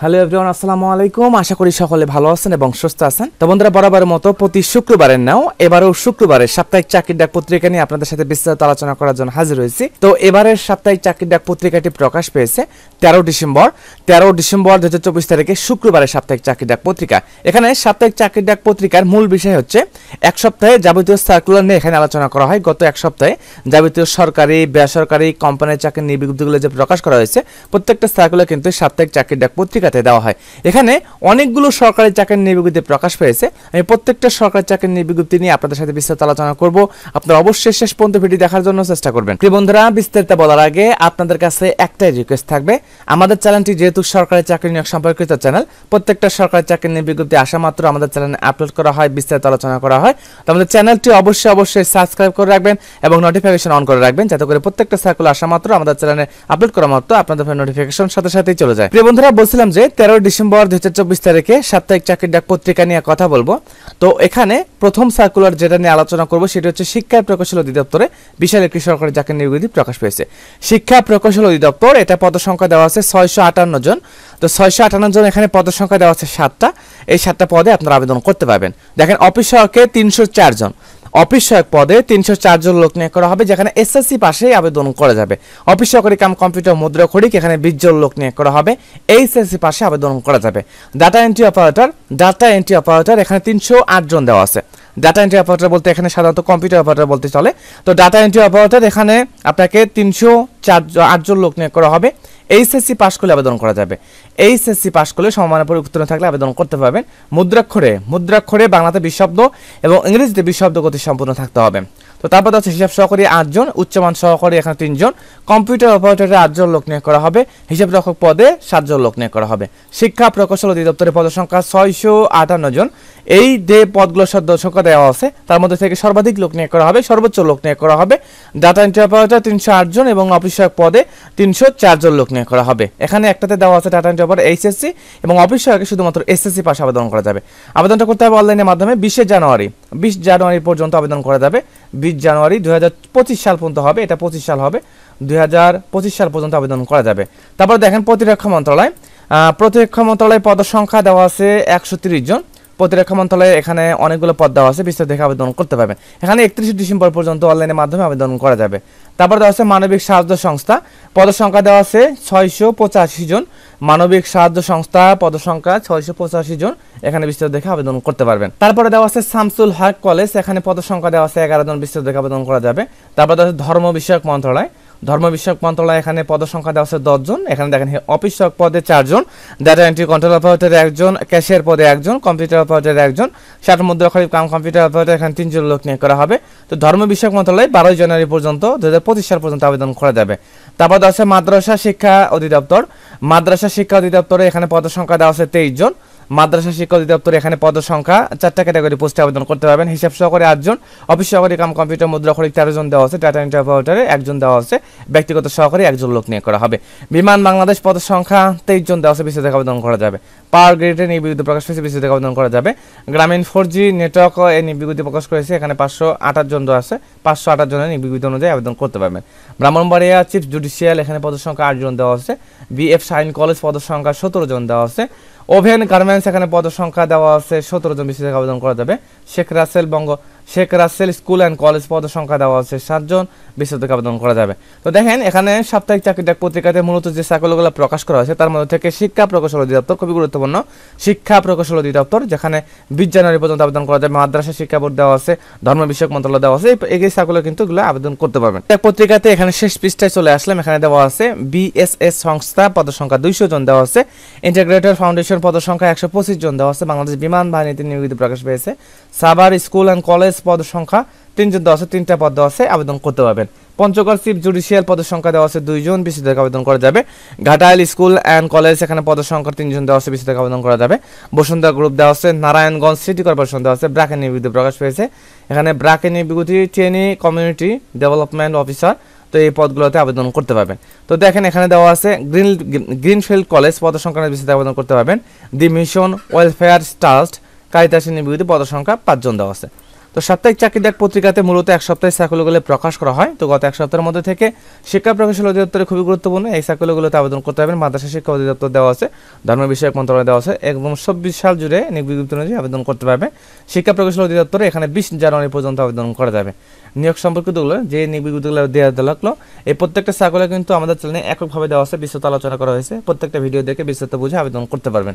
Hello everyone, আসসালামু আলাইকুম। আশা করি সকলে ভালো আছেন এবং সুস্থ আছেন। তো বন্ধুরা, বরাবরের মতো প্রতি শুক্রবারের নাও এবারেও শুক্রবারের সাপ্তাহিক চাকরির ডাক পত্রিকা নিয়ে আপনাদের সাথে বিস্তারিত আলোচনা করার জন্য হাজির হয়েছি। তো এবারের সাপ্তাহিক চাকরির ডাক পত্রিকাটি প্রকাশ পেয়েছে 13 ডিসেম্বর 2024 তারিখে শুক্রবারের সাপ্তাহিক চাকরির ডাক পত্রিকা। এখানে সাপ্তাহিক চাকরির ডাক পত্রিকার মূল বিষয় হচ্ছে এক সপ্তাহে যাবতীয় সার্কুলার নিয়ে এখানে আলোচনা করা হয়। গত এক সপ্তাহে যাবতীয় সরকারি বেসরকারি কোম্পানির চাকরির নিয়োগগুলো যে প্রকাশ করা হয়েছে, প্রত্যেকটা সার্কুলার কিন্তু সাপ্তাহিক চাকরির ডাক পত্রিকা দেওয়া হয়। এখানে অনেকগুলো সরকারি চাকরির নিয়োগবিজ্ঞপ্তি প্রকাশ পেয়েছে। আমি প্রত্যেকটা সরকারি চাকরির নিয়োগবিজ্ঞপ্তি নিয়ে আপনাদের সাথে বিস্তারিত আলোচনা করব। আপনারা অবশ্যই শেষ পর্যন্ত ভিডিও দেখার জন্য চেষ্টা করবেন। প্রিয় বন্ধুরা, বিস্তারিত বলার আগে আপনাদের কাছে একটাই রিকোয়েস্ট থাকবে, আমাদের চ্যানেলটি যেহেতু সরকারি চাকরি নিয়োগ সম্পর্কিত চ্যানেল, প্রত্যেকটা সরকারি চাকরির নিয়োগবিজ্ঞপ্তি আসা মাত্র আমাদের চ্যানেলে আপলোড করা হয়, বিস্তারিত আলোচনা করা হয়। তো আমাদের চ্যানেলটি অবশ্যই সাবস্ক্রাইব করে রাখবেন এবং নোটিফিকেশন অন করে রাখবেন, যাতে করে প্রত্যেকটা সার্কুলার আসা মাত্র আমাদের চ্যানেলে আপলোড করা মাত্র আপনাদের নোটিফিকেশন সাথে সাথেই চলে যায়। প্রিয় বন্ধুরা, বলছিলাম যে 13 ডিসেম্বর 2024 তারিখে সাপ্তাহিক চাকরির ডাক পত্রিকা নিয়ে কথা বলবো। তো এখানে প্রথম সার্কুলার যেটা নিয়ে আলোচনা করব সেটা হচ্ছে শিক্ষা প্রকৌশল অধিদপ্তরে বিশাল একটি সরকারি চাকরির নিয়োগবিজ্ঞপ্তি প্রকাশ পেয়েছে। শিক্ষা প্রকৌশল অধিদপ্তর, এটা পদসংখ্যা দেওয়া আছে 658 জন। তো 658 জন, এখানে পদসংখ্যা দেওয়া আছে 7টা। এই 7টা পদে আপনারা আবেদন করতে পারবেন। দেখেন, অফিস সহায়কে 304 জন, অফিস সহায়ক পদে 304 জন লোক নিয়োগ করা হবে, যেখানে এসএসসি পাশেই আবেদন করা যাবে। অফিস সহকারী কাম কম্পিউটার মুদ্রা খড়িক, এখানে 20 জন লোক নিয়োগ করা হবে, এইচএসসি পাশে আবেদন করা যাবে। ডাটা এন্ট্রি অপারেটর, এখানে 308 জন দেওয়া আছে। ডাটা এন্ট্রি অপারেটর বলতে এখানে সাধারণত কম্পিউটার অপারেটর বলতে চলে। তো ডাটা এন্ট্রি অপারেটর, এখানে আপনাকে 308 জন লোক নিয়োগ করা হবে। এইচএসসি পাস করলে আবেদন করা যাবে। এইচএসসি পাস করলে সমমানের পরীক্ষা উত্তীর্ণ থাকলে আবেদন করতে পারবেন। মুদ্রাক্ষরে বাংলাতে 20 শব্দ এবং ইংরেজিতে 20 শব্দ গতি সম্পূর্ণ থাকতে হবে। তো তারপর হচ্ছে হিসাব সহকারী 8 জন, উচ্চমান সহকারী এখানে 3 জন, কম্পিউটার অপারেটরে 8 জন লোক নিয়োগ করা হবে, হিসাব রক্ষক পদে 7 জন লোক নিয়োগ করা হবে। শিক্ষা প্রকৌশল অধিদপ্তরের পদসংখ্যা 658 জন। এই যে পদগুলোর সংখ্যা দেওয়া আছে তার মধ্যে থেকে সর্বাধিক লোক নিয়োগ করা হবে, সর্বোচ্চ লোক নিয়োগ করা হবে। ডাটা এন্ট্রি অপারেটর 308 জন এবং অফিস সহায়ক পদে 304 জন লোক নিয়োগ করা হবে। এখানে একটাতে দেওয়া আছে ডাটা এন্ট্রি অপারেটর এইচএসসি এবং অফিস সহায়কে শুধুমাত্র এসএসসি পাশে আবেদন করা যাবে। আবেদনটা করতে হবে অনলাইনের মাধ্যমে। 20 জানুয়ারি পর্যন্ত আবেদন করা যাবে। 20 জানুয়ারি 2025 সাল পর্যন্ত হবে, এটা 25 সাল হবে, 2025 সাল পর্যন্ত আবেদন করা যাবে। তারপর দেখেন, প্রতিরক্ষা মন্ত্রণালয় পদসংখ্যা দেওয়া আছে 130 জন। প্রতিরক্ষা মন্ত্রণালয়ে এখানে অনেকগুলো পদ দেওয়া আছে, বিস্তারিত দেখে আবেদন করতে পারবেন। এখানে 31 ডিসেম্বর পর্যন্ত অনলাইনের মাধ্যমে আবেদন করা যাবে। তারপর দেওয়া আছে মানবিক সাহায্য সংস্থা, পদসংখ্যা দেওয়া আছে 685 জন। মানবিক সাহায্য সংস্থা পদসংখ্যা 685 জন, এখানে বিস্তারিত দেখে আবেদন করতে পারবেন। তারপরে দেওয়া আছে শামসুল হক কলেজ, এখানে পদসংখ্যা দেওয়া আছে 11 জন, বিস্তারিত দেখে আবেদন করা যাবে। তারপর দেওয়া আছে ধর্ম বিষয়ক মন্ত্রণালয়, এখানে পদসংখ্যা দেওয়া আছে 10 জন। এখানে দেখেন, অফিস সহায়ক পদে 4 জন, ডাটা এন্ট্রি কন্ট্রোল অপারেটরে 1 জন, ক্যাশিয়ার পদে 1 জন, কম্পিউটার অপারেটরে 1 জন, ষাট মুদ্রা খরিদ কাম কম্পিউটার অপারেটর এখানে 3 জন লোক নিয়োগ করা হবে। তো ধর্ম বিষয়ক মন্ত্রণালয় 12 জানুয়ারি পর্যন্ত 2025 সাল পর্যন্ত আবেদন করা যাবে। তারপর দেওয়া আছে মাদ্রাসা শিক্ষা অধিদপ্তরে এখানে পদসংখ্যা দেওয়া আছে 23 জন। মাদ্রাসা শিক্ষা অধিদপ্তরে এখানে পদসংখ্যা 4টা ক্যাটাগরি পোস্টে আবেদন করতে পারবেন। হিসাব সহকারী 8 জন, অফিস সহকারী কাম কম্পিউটার মুদ্রা খরিদ 13 জন দেওয়া আছে, ডাটা এন্ট্রি অপারেটরে 1 জন দেওয়া আছে, ব্যক্তিগত সহকারী 1 জন লোক নিয়োগ করা হবে। বিমান বাংলাদেশ পদসংখ্যা 23 জন দেওয়া আছে, বিস্তারিত আবেদন করা যাবে। পাওয়ার গ্রিডে নিয়োগ প্রকাশ পেয়েছে, বিস্তারিত আবেদন করা যাবে। গ্রামীণ 4G নেটওয়ার্ক এই নিয়োগ প্রকাশ করেছে, এখানে 528 জন দেওয়া আছে, 528 জনের নিয়োগ অনুযায়ী আবেদন করতে পারবেন। ব্রাহ্মণবাড়িয়া চিফ জুডিশিয়াল, এখানে পদসংখ্যা 8 জন দেওয়া আছে। বিএফ শাইন কলেজ পদসংখ্যা 17 জন দেওয়া আছে। ওভেন গার্মেন্টস, এখানে পদসংখ্যা দেওয়া আছে 17 জন, বিস্তারিত আবেদন করা যাবে। Sheikh Russel school and college পদসংখ্যা দেওয়া আছে 7 জন, বিস্তারিত আবেদন করা যাবে। তো দেখেন, এখানে সাপ্তাহিক চাকরির ডাক পত্রিকাতে মূলত যে সার্কুলারগুলো প্রকাশ করা হয়েছে তার মধ্যে থেকে শিক্ষা প্রকৌশল অধিদপ্তর খুবই গুরুত্বপূর্ণ। শিক্ষা প্রকৌশল অধিদপ্তর, যেখানে 20 জানুয়ারি পর্যন্ত আবেদন করা যাবে। মাদ্রাসা শিক্ষা বোর্ড দেওয়া আছে, ধর্ম বিষয়ক মন্ত্রণালয় দেওয়া আছে, এই সার্কুলার কিন্তু এগুলো আবেদন করতে পারবেন। ডাক পত্রিকাতে এখানে শেষ পৃষ্ঠায় চলে আসলাম, এখানে দেওয়া আছে বিএসএস সংস্থা পদসংখ্যা 200 জন দেওয়া আছে। ইন্টিগ্রেটেড ফাউন্ডেশন পদসংখ্যা 125 জন দেওয়া আছে। বাংলাদেশ বিমান বাহিনীতে নিয়োগবিজ্ঞপ্তি প্রকাশ পেয়েছে। সাভার স্কুল অ্যান্ড কলেজ পদসংখ্যা 3 জন দেওয়া আছে, 3টা পদ দেওয়া আছে, আবেদন করতে পারবেন। পঞ্চগড় চিফ জুডিশিয়াল পদসংখ্যা দেওয়া আছে 2 জন, বিস্তারিত আবেদন করা যাবে। ঘাটাইল স্কুল অ্যান্ড কলেজ, এখানে পদসংখ্যা 3 জন দেওয়া আছে, বিস্তারিত আবেদন করা যাবে। বসুন্ধরা গ্রুপ দেওয়া আছে। নারায়ণগঞ্জ সিটি কর্পোরেশন দেওয়া আছে। ব্র্যাকের নিয়োগবিজ্ঞপ্তি প্রকাশ পেয়েছে, এখানে ব্র্যাকের নিয়োগবিজ্ঞপ্তি ট্রেনি কমিউনিটি ডেভেলপমেন্ট অফিসার, তো এই পদগুলোতে আবেদন করতে পারবেন। তো দেখেন, এখানে দেওয়া আছে গ্রিনফিল্ড কলেজ পদসংখ্যা বিস্তারিত আবেদন করতে পারবেন। দি মিশন ওয়েলফেয়ার ট্রাস্ট কারিতাসী নিয়োগবিজ্ঞপ্তি পদসংখ্যা 5 জন দেওয়া আছে। তো সাপ্তাহিক চাকরির ডাক পত্রিকাতে মূলত এক সপ্তাহে সার্কুলারগুলো প্রকাশ করা হয়। তো গত এক সপ্তাহের মধ্যে থেকে শিক্ষা প্রকৌশল অধিদপ্তরে খুবই গুরুত্বপূর্ণ এই সার্কুলারগুলোতে আবেদন করতে পারবেন। মাদ্রাসা শিক্ষা অধিদপ্তর দেওয়া আছে, ধর্ম বিষয়ক মন্ত্রণালয় দেওয়া আছে, একদম 24 সাল জুড়ে নিয়োগ বিজ্ঞপ্তি অনুযায়ী আবেদন করতে পারবে। শিক্ষা প্রকৌশল অধিদপ্তরে এখানে 20 জানুয়ারি পর্যন্ত আবেদন করা যাবে। নিয়োগ সম্পর্কিতগুলো যে নিয়োগ বিজ্ঞপ্তিগুলো দেওয়া লাগলো এই প্রত্যেকটা সার্কুলার কিন্তু আমাদের চ্যানেলে এককভাবে দেওয়া আছে, বিস্তারিত আলোচনা করা হয়েছে। প্রত্যেকটা ভিডিও দেখে বিস্তারিত বুঝে আবেদন করতে পারবেন।